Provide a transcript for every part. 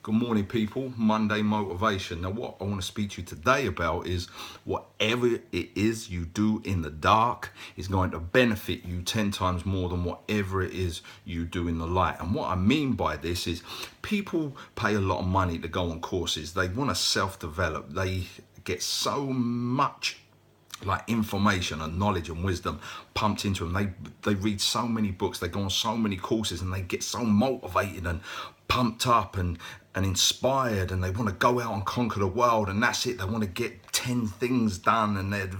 Good morning, people. Monday motivation. Now, what I want to speak to you today about is whatever it is you do in the dark is going to benefit you 10 times more than whatever it is you do in the light. And what I mean by this is people pay a lot of money to go on courses. They want to self-develop. They get so much information and knowledge and wisdom pumped into them. They read so many books, they go on so many courses, and they get so motivated and pumped up and inspired, and they want to go out and conquer the world, and that's it. They want to get 10 things done, and they've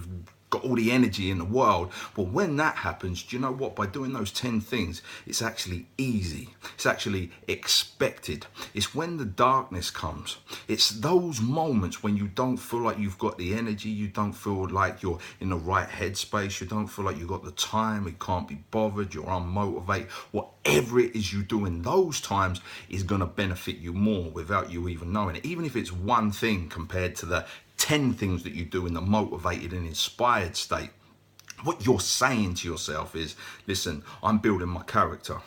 got all the energy in the world. But when that happens, do you know what? By doing those 10 things, it's actually easy. It's actually expected. It's when the darkness comes. It's those moments when you don't feel like you've got the energy, you don't feel like you're in the right headspace, you don't feel like you've got the time, you can't be bothered, you're unmotivated. Whatever it is you do in those times is going to benefit you more without you even knowing it. Even if it's one thing compared to the 10 things that you do in the motivated and inspired state. What you're saying to yourself is, listen, I'm building my character.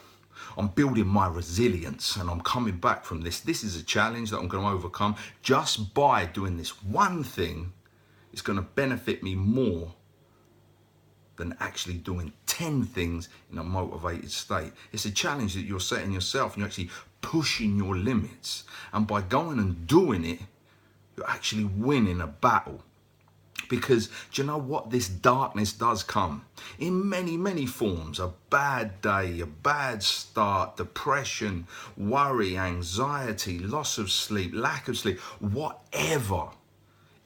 I'm building my resilience, and I'm coming back from this. This is a challenge that I'm going to overcome. Just by doing this one thing, it's going to benefit me more than actually doing 10 things in a motivated state. It's a challenge that you're setting yourself, and you're actually pushing your limits. And by going and doing it, you're actually winning a battle. Because do you know what? This darkness does come in many, many forms. A bad day, a bad start, depression, worry, anxiety, loss of sleep, lack of sleep, whatever.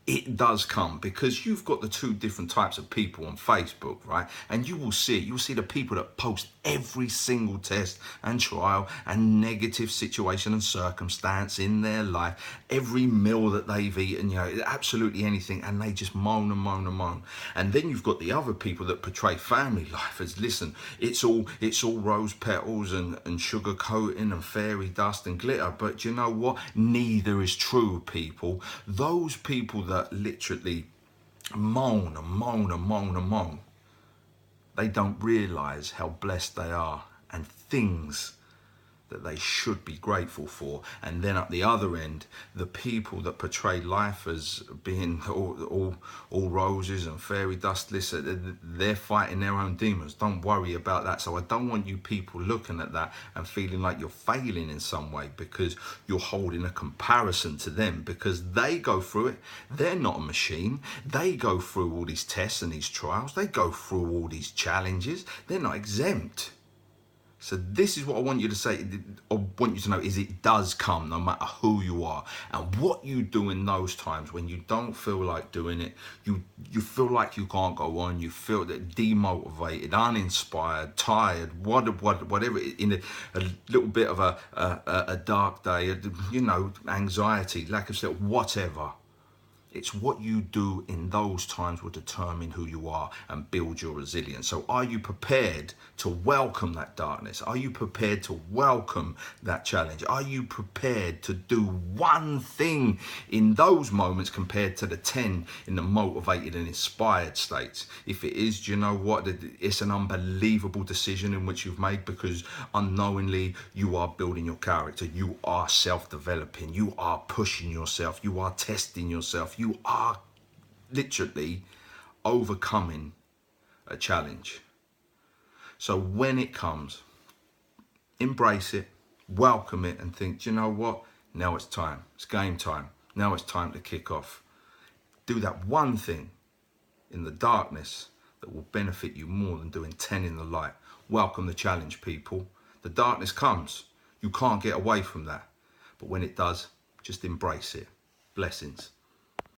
It does come because you've got the two different types of people on Facebook, right? And you will see it. You'll see the people that post every single test and trial and negative situation and circumstance in their life, every meal that they've eaten, absolutely anything, and they just moan and moan and moan. And then you've got the other people that portray family life as, listen, it's all rose petals and sugar coating and fairy dust and glitter. But you know what? Neither is true, people. Those people that literally moan and moan and moan and moan, they don't realize how blessed they are and things that they should be grateful for. And then at the other end, the people that portray life as being all roses and fairy dust, listen, they're fighting their own demons. Don't worry about that. So I don't want you people looking at that and feeling like you're failing in some way because you're holding a comparison to them, because they go through it. They're not a machine. They go through all these tests and these trials. They go through all these challenges. They're not exempt. So this is what I want you to say, I want you to know, is it does come no matter who you are. And what you do in those times when you don't feel like doing it, you feel like you can't go on, you feel that demotivated, uninspired, tired, whatever, in a little bit of a dark day, anxiety, lack of sleep, whatever. It's what you do in those times will determine who you are and build your resilience. So are you prepared to welcome that darkness? Are you prepared to welcome that challenge? Are you prepared to do one thing in those moments compared to the 10 in the motivated and inspired states? If it is, do you know what? It's an unbelievable decision in which you've made, because unknowingly you are building your character. You are self-developing. You are pushing yourself. You are testing yourself. You are literally overcoming a challenge. So when it comes, embrace it, welcome it, and think, do you know what? Now it's time. It's game time. Now it's time to kick off. Do that one thing in the darkness that will benefit you more than doing 10 in the light. Welcome the challenge, people. The darkness comes. You can't get away from that. But when it does, just embrace it. Blessings.